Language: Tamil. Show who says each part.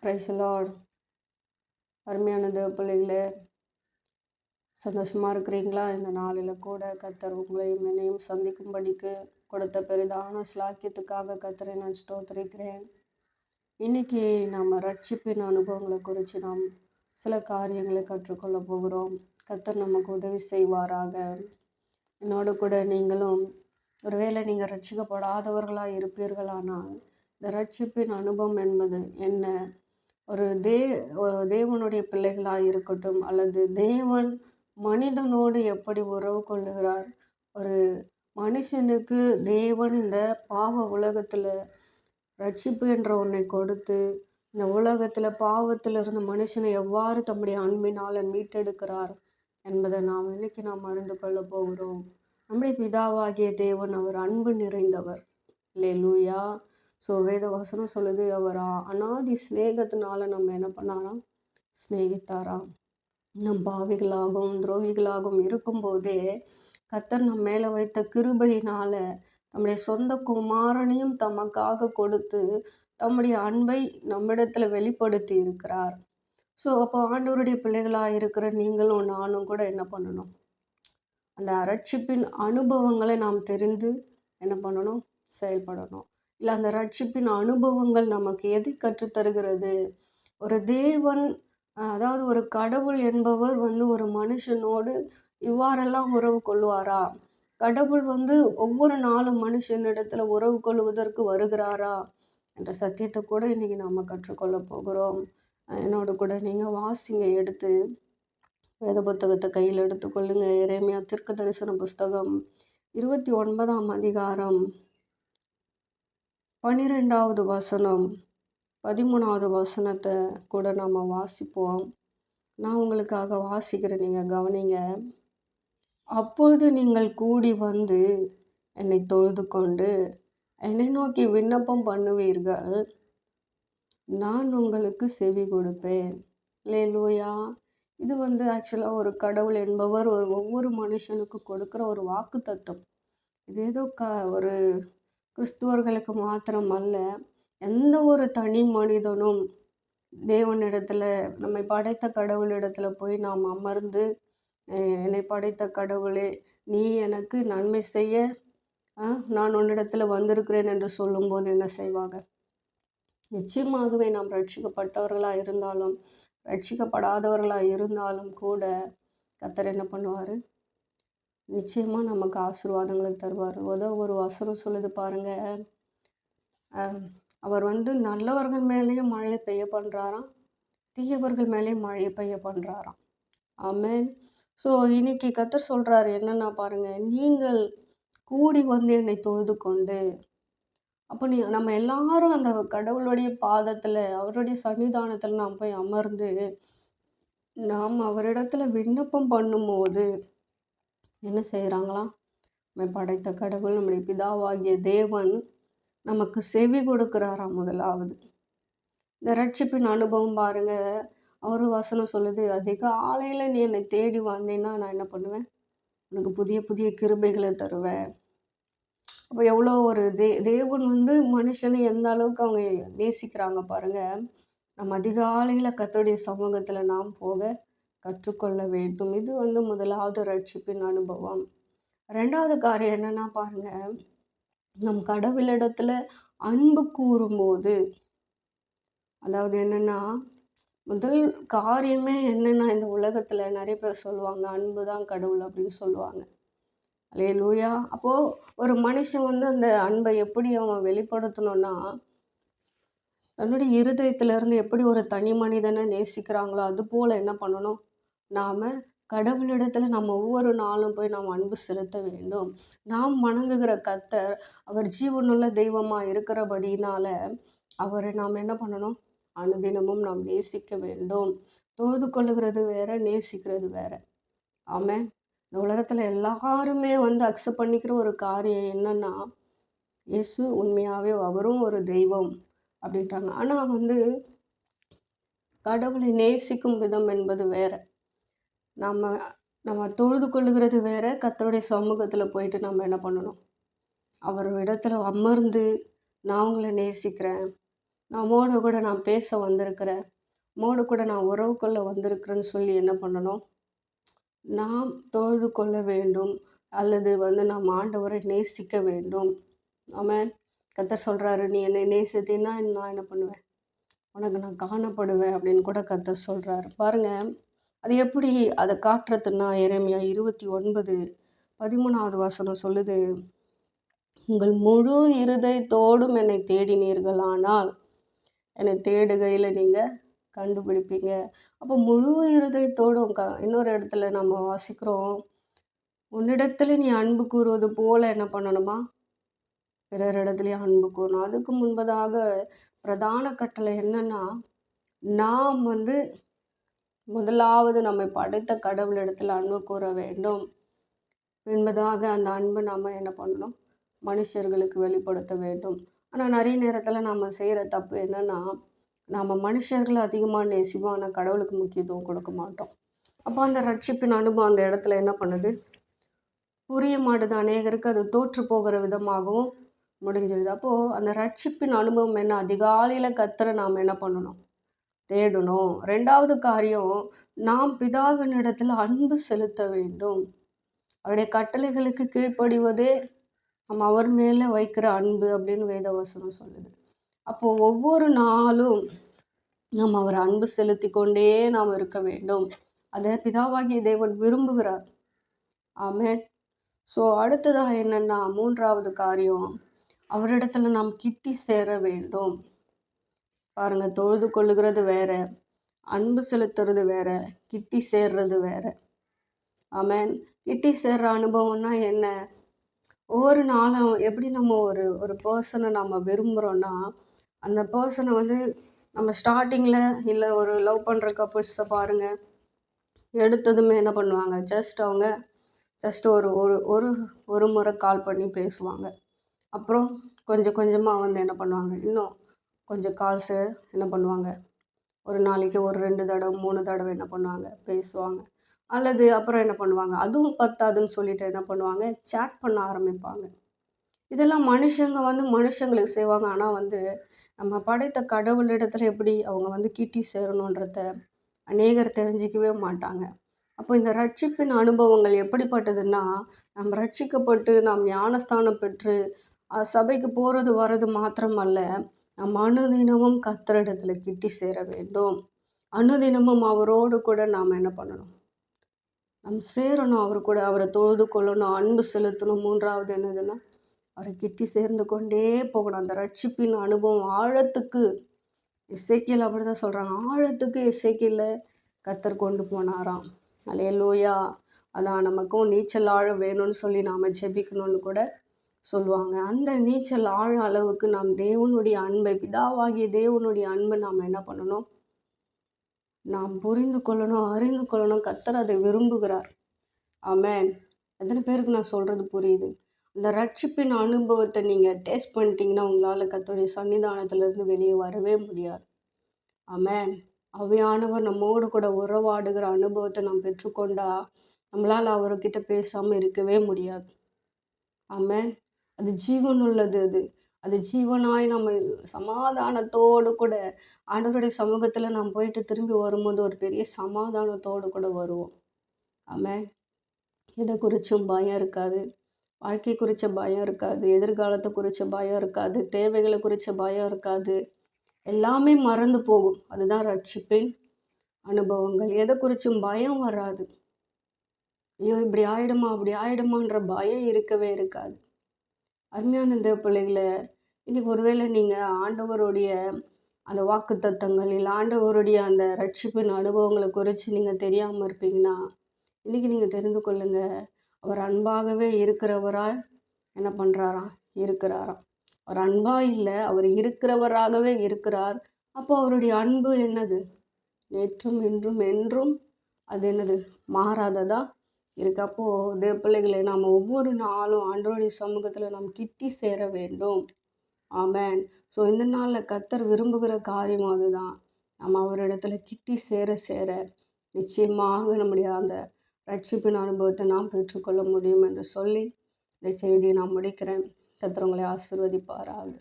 Speaker 1: Price Lord. அருமையான தேவ பிள்ளைகளே, சந்தோஷமாக இருக்கிறீங்களா? இந்த நாளில் கூட கர்த்தர் உங்களையும் என்னையும் சந்திக்கும்படிக்கு கொடுத்த பெரிதான ஸ்லாக்கியத்துக்காக கர்த்தரை நான் ஸ்தோத்திரிக்கிறேன். இன்னைக்கு நம்ம ரட்சிப்பின் அனுபவங்களை குறித்து நாம் சில காரியங்களை கற்றுக்கொள்ள போகிறோம். கர்த்தர் நமக்கு உதவி செய்வாராக. என்னோடு கூட நீங்களும் ஒருவேளை நீங்கள் ரட்சிக்கப்படாதவர்களாக இருப்பீர்களானால் இந்த ரட்சிப்பின் அனுபவம் என்பது என்ன, ஒரு தேவனுடைய பிள்ளைகளாக இருக்கட்டும் அல்லது தேவன் மனிதனோடு எப்படி உறவு கொள்ளுகிறார், ஒரு மனுஷனுக்கு தேவன் இந்த பாவ உலகத்தில் ரட்சிப்பு என்ற ஒன்றை கொடுத்து இந்த உலகத்தில் பாவத்திலிருந்து மனுஷனை எவ்வாறு தம்முடைய அன்பினால் மீட்டெடுக்கிறார் என்பதை நாம் அறிந்து கொள்ள போகிறோம். நம்முடைய பிதாவாகிய தேவன் அவர் அன்பு நிறைந்தவர். அல்லேலூயா. ஸோ வேத வசனம் சொல்லுது, அவர் அநாதி சிநேகத்தினால நம்ம என்ன பண்ணாராம், சிநேகித்தாராம். நம் பாவிகளாகவும் துரோகிகளாகவும் இருக்கும்போதே கர்த்தர் நம் மேலே வைத்த கிருபையினால நம்முடைய சொந்த குமாரனையும் தமக்காக கொடுத்து தம்முடைய அன்பை நம்மிடத்துல வெளிப்படுத்தி இருக்கிறார். ஸோ அப்போ ஆண்டவருடைய பிள்ளைகளாக இருக்கிற நீங்களும் நானும் கூட என்ன பண்ணணும், அந்த ரட்சிப்பின் அனுபவங்களை நாம் தெரிந்து என்ன பண்ணணும், செயல்படணும். இல்லை அந்த ரட்சிப்பின் அனுபவங்கள் நமக்கு எதை கற்றுத்தருகிறது, ஒரு தேவன் அதாவது ஒரு கடவுள் என்பவர் ஒரு மனுஷனோடு இவ்வாறெல்லாம் உறவு கொள்வாரா, கடவுள் ஒவ்வொரு நாளும் மனுஷனிடத்துல உறவு கொள்வதற்கு வருகிறாரா என்ற சத்தியத்தை கூட இன்னைக்கு நாம் கற்றுக்கொள்ள போகிறோம். என்னோட கூட நீங்கள் வாசிங்க, எடுத்து வேத புத்தகத்தை கையில் எடுத்துக்கொள்ளுங்க. எரேமியா தீர்க்க தரிசன புஸ்தகம் 29ஆம் அதிகாரம் 12வது வசனம் 13வது வசனத்தை கூட நாம் வாசிப்போம். நான் உங்களுக்காக வாசிக்கிறேன், நீங்கள் கவனிங்க. அப்பொழுது நீங்கள் கூடி வந்து என்னை தொழுது கொண்டு என்னை நோக்கி விண்ணப்பம் பண்ணுவீர்கள், நான் உங்களுக்கு செவி கொடுப்பேன். அல்லேலூயா. இது ஆக்சுவலாக ஒரு கடவுள் என்பவர் ஒவ்வொரு மனுஷனுக்கு கொடுக்குற ஒரு வாக்கு தத்துவம். இது ஏதோ ஒரு கிறிஸ்துவர்களுக்கு மாத்திரம் அல்ல, எந்த ஒரு தனி மனிதனும் தேவனிடத்துல, நம்மை படைத்த கடவுளிடத்துல போய் நாம் அமர்ந்து, என்னை படைத்த கடவுளே நீ எனக்கு நன்மை செய்ய நான் உன்னிடத்துல வந்திருக்கிறேன் என்று சொல்லும்போது என்ன செய்வாங்க, நிச்சயமாகவே நாம் ரட்சிக்கப்பட்டவர்களாக இருந்தாலும் ரட்சிக்கப்படாதவர்களாக இருந்தாலும் கூட கர்த்தர் என்ன பண்ணுவார், நிச்சயமாக நமக்கு ஆசீர்வாதங்களை தருவார். ஒரு வசனம் சொல்லுது பாருங்க, அவர் நல்லவர்கள் மேலேயும் மழையை பெய்ய பண்ணுறாராம், தீயவர்கள் மேலேயும் மழையை பெய்ய பண்ணுறாராம். ஆமென். ஸோ இன்னைக்கு கர்த்தர் சொல்கிறாரு என்னன்னா பாருங்க, நீங்கள் கூடி என்னை தொழுது கொண்டு, அப்போ நம்ம எல்லாரும் அந்த கடவுளுடைய பாதத்தில் அவருடைய சன்னிதானத்தில் நாம் போய் அமர்ந்து நாம் அவரிடத்துல விண்ணப்பம் பண்ணும்போது என்ன செய்கிறாங்களாம், நம்ம படைத்த கடவுள் நம்முடைய பிதாவாகிய தேவன் நமக்கு செவி கொடுக்கிறாராம். முதலாவது இந்த ரட்சிப்பின் அனுபவம் பாருங்க. அவரு வசனம் சொல்லுது, அதிகாலையில் நீ என்னை தேடி வந்தேன்னா நான் என்ன பண்ணுவேன், உனக்கு புதிய புதிய கிருபைகளை தருவேன். அப்போ எவ்வளோ ஒரு தேவன் மனுஷனை எந்த அளவுக்கு அவங்க நேசிக்கிறாங்க பாருங்க. நம்ம அதிகாலையில் கர்த்தருடைய சமூகத்தில் நாம் போக கற்றுக்கொள்ள வேண்டும். இது முதலாவது ரட்சிப்பின் அனுபவம். ரெண்டாவது காரியம் என்னன்னா பாருங்க, நம் கடவுளிடத்துல அன்பு கூறும்போது, அதாவது என்னன்னா முதல் காரியமே என்னன்னா, இந்த உலகத்துல நிறைய பேர் சொல்லுவாங்க அன்பு தான் கடவுள் அப்படின்னு சொல்லுவாங்க. அல்லேலூயா. அப்போ ஒரு மனுஷன் அந்த அன்பை எப்படி அவன் வெளிப்படுத்தணும்னா, தன்னுடைய இருதயத்திலிருந்து எப்படி ஒரு தனி மனிதனை நேசிக்கிறாங்களோ அது போல என்ன பண்ணணும், நாம கடவுளிடத்துல நம்ம ஒவ்வொரு நாளும் போய் நாம் அன்பு செலுத்த வேண்டும். நாம் வணங்குகிற கர்த்தர் அவர் ஜீவனுள்ள தெய்வமாக இருக்கிறபடினால அவரை நாம் என்ன பண்ணணும், அனுதினமும் நாம் நேசிக்க வேண்டும். தொழுது கொள்ளுகிறது வேற, நேசிக்கிறது வேற. ஆமென். இந்த உலகத்தில் எல்லாருமே அக்செப்ட் பண்ணிக்கிற ஒரு காரியம் என்னன்னா, இயேசு உண்மையாகவே அவரும் ஒரு தெய்வம் அப்படின்றாங்க. ஆனால் கடவுளை நேசிக்கும் விதம் என்பது வேற. நம்ம தொழுது கொள்ளுகிறது வேற. கர்த்தருடைய சமூகத்தில் போயிட்டு நம்ம என்ன பண்ணணும், அவர் இடத்துல அமர்ந்து நான் உங்களை நேசிக்கிறேன், நம்மோடு கூட நான் பேச வந்திருக்கிறேன், உம்மோடு கூட நான் உறவு கொள்ள வந்திருக்கிறேன்னு சொல்லி என்ன பண்ணணும்? நாம் தொழுது கொள்ள வேண்டும். அல்லது நாம் ஆண்டவரை நேசிக்க வேண்டும். ஆமென். கர்த்தர் சொல்றாரு, நீ என்னை நேசித்தீன்னா நான் என்ன பண்ணுவேன்? உனக்கு நான் காணப்படுவேன் அப்படின்னு கூட கர்த்தர் சொல்றாரு. பாருங்க, அது எப்படி அதை காட்டுறதுன்னா, எரேமியா 29:13வது வசனம் சொல்லுது, உங்கள் முழு இருதயத்தோடும் என்னை தேடினீர்களானால், என்னை தேடுகையில் நீங்கள் கண்டுபிடிப்பீங்க. அப்போ முழு இருதயத்தோடும் இன்னொரு இடத்துல நம்ம வாசிக்கிறோம், உன்னிடத்துல நீ அன்பு கூறுவது போல என்ன பண்ணணுமா? பிறர் இடத்துலையும் அன்பு கூறணும். அதுக்கு முன்பதாக பிரதான கட்டளை என்னன்னா, நாம் முதலாவது நம்மை படைத்த கடவுளிடத்தில் அன்பு கூற வேண்டும். என்பதாக அந்த அன்பை நாம் என்ன பண்ணணும்? மனுஷர்களுக்கு வெளிப்படுத்த வேண்டும். ஆனால் நிறைய நேரத்தில் நம்ம செய்கிற தப்பு என்னன்னா, நம்ம மனுஷர்களை அதிகமாக நேசிப்போம், ஆனால் கடவுளுக்கு முக்கியத்துவம் கொடுக்க மாட்டோம். அப்போ அந்த ரட்சிப்பின் அனுபவம் அந்த இடத்துல என்ன பண்ணுது? புரிய மாட்டுது. அநேகருக்கு அது தோற்று போகிற விதமாகவும் முடிஞ்சிடுது. அப்போது அந்த ரட்சிப்பின் அனுபவம் என்ன? அதிகாலையில் கர்த்தரை நாம் என்ன பண்ணணும்? தேடணும். 2வது காரியம், நாம் பிதாவின் இடத்துல அன்பு செலுத்த வேண்டும். அவருடைய கட்டளைகளுக்கு கீழ்ப்படிவதே நம்ம அவர் மேலே வைக்கிற அன்பு அப்படின்னு வேதவசனம் சொல்லுது. அப்போது ஒவ்வொரு நாளும் நாம் அவர் அன்பு செலுத்தி கொண்டே நாம் இருக்க வேண்டும். அதை பிதாவாகிய தேவன் விரும்புகிறார். ஆமென். ஸோ அடுத்ததாக என்னென்னா, 3வது காரியம், அவரிடத்துல நாம் கிட்டி சேர வேண்டும். பாருங்க, தொழுது கொள்ளுகிறது வேற, அன்பு செலுத்துறது வேற, கிட்டி சேர்றது வேற. ஆமென். கிட்டி சேர்ற அனுபவம்னா என்ன? ஒவ்வொரு நாளும் எப்படி நம்ம ஒரு பர்சனை நம்ம விரும்புகிறோன்னா, அந்த பர்சனை நம்ம ஸ்டார்டிங்கில் இல்லை ஒரு லவ் பண்ணுற கப்புள்ஸை பாருங்கள், எடுத்ததுமே என்ன பண்ணுவாங்க? அவங்க ஒரு ஒரு ஒரு ஒரு முறை கால் பண்ணி பேசுவாங்க. அப்புறம் கொஞ்சம் கொஞ்சமாக என்ன பண்ணுவாங்க? இன்னும் கொஞ்சம் கால்ஸு என்ன பண்ணுவாங்க? ஒரு நாளைக்கு ஒரு 2 தடவை 3 தடவை என்ன பண்ணுவாங்க? பேசுவாங்க. அல்லது அப்புறம் என்ன பண்ணுவாங்க? அதுவும் பத்தாதுன்னு சொல்லிட்டு என்ன பண்ணுவாங்க? சேட் பண்ண ஆரம்பிப்பாங்க. இதெல்லாம் மனுஷங்க மனுஷங்களுக்கு செய்வாங்க. ஆனால் நம்ம படைத்த கடவுளிடத்துல எப்படி அவங்க கிட்டி சேரணுன்றத அநேகர் தெரிஞ்சிக்கவே மாட்டாங்க. அப்போ இந்த ரட்சிப்பின் அனுபவங்கள் எப்படிப்பட்டதுன்னா, நாம் ரட்சிக்கப்பட்டு நாம் ஞானஸ்தானம் பெற்று சபைக்கு போகிறது வர்றது மாத்திரமல்ல, நம் அனுதினமும் கர்த்தரிடத்துல கிட்டி சேர வேண்டும். அனுதினமும் அவரோடு கூட நாம் என்ன பண்ணணும்? நாம் சேரணும். அவர் கூட அவரை தொழுது கொள்ளணும், அன்பு செலுத்தணும். 3வது என்னதுன்னா, அவரை கிட்டி சேர்ந்து கொண்டே போகணும். அந்த ரட்சிப்பின் அனுபவம் ஆழத்துக்கு, எசேக்கியேல் அப்படிதான் சொல்கிறாங்க, ஆழத்துக்கு எசேக்கியேலை கர்த்தர் கொண்டு போனாராம். அல்லேலூயா. அதான் நமக்கும் நீச்சல் ஆழம் வேணும்னு சொல்லி நாம் ஜெபிக்கணும்னு கூட சொல்லுவாங்க. அந்த நீச்சல் ஆழ அளவுக்கு நாம் தேவனுடைய அன்பை, பிதாவாகிய தேவனுடைய அன்பை நாம் என்ன பண்ணணும்? நாம் புரிந்து கொள்ளணும், அறிந்து கொள்ளணும். கர்த்தர் அதை விரும்புகிறார். ஆமென். எத்தனை பேருக்கு நான் சொல்கிறது புரியுது? அந்த ரட்சிப்பின் அனுபவத்தை நீங்கள் டேஸ்ட் பண்ணிட்டீங்கன்னா, உங்களால் கர்த்தருடைய சன்னிதானத்திலிருந்து வெளியே வரவே முடியாது. ஆமென். ஆவியானவர் நம்மோடு கூட உறவாடுகிற அனுபவத்தை நாம் பெற்றுக்கொண்டா, நம்மளால் அவர்கிட்ட பேசாமல் இருக்கவே முடியாது. ஆமென். அது ஜீவனுள்ளது. அது ஜீவனாய் நம்ம சமாதானத்தோடு கூட ஆண்டவருடைய சமூகத்தில் நாம் போயிட்டு திரும்பி வரும்போது ஒரு பெரிய சமாதானத்தோடு கூட வருவோம். ஆமென். எதை குறித்தும் பயம் இருக்காது. வாழ்க்கை குறித்த பயம் இருக்காது. எதிர்காலத்தை குறித்த பயம் இருக்காது. தேவைகளை குறித்த பயம் இருக்காது. எல்லாமே மறந்து போகும். அதுதான் ரட்சிப்பின் அனுபவங்கள். எதை குறித்தும் பயம் வராது. ஐயோ இப்படி ஆயிடுமா அப்படி ஆயிடுமான்ற பயம் இருக்கவே இருக்காது. அருமையான தேவ பிள்ளைகளை, இன்னைக்கு ஒருவேளை நீங்கள் ஆண்டவருடைய அந்த வாக்கு தத்தங்கள் இல்லை ஆண்டவருடைய அந்த ரட்சிப்பின் அனுபவங்களை குறித்து நீங்கள் தெரியாமல் இருப்பீங்கன்னா, இன்றைக்கி நீங்கள் தெரிந்து கொள்ளுங்கள், அவர் அன்பாகவே இருக்கிறவராய் என்ன பண்ணுறாராம்? இருக்கிறாராம். அவர் அன்பாக இல்லை, அவர் இருக்கிறவராகவே இருக்கிறார். அப்போ அவருடைய அன்பு என்னது? நேற்றும் இன்றும் என்றும் அது என்னது? மாறாததா இருக்கு. அப்போது தேவ பிள்ளைகளை நாம் ஒவ்வொரு நாளும் ஆண்டவருடைய சமூகத்தில் நாம் கிட்டி சேர வேண்டும். ஆமென். ஸோ இந்த நாளில் கர்த்தர் விரும்புகிற காரியம் அதுதான். நம்ம அவரிடத்துல கிட்டி சேர சேர நிச்சயமாக நம்முடைய அந்த ரட்சிப்பின் அனுபவத்தை நாம் பெற்றுக்கொள்ள முடியும் என்று சொல்லி இந்த செய்தியை நான் முடிக்கிறேன். கர்த்தர் உங்களை ஆசீர்வதிப்பாராக.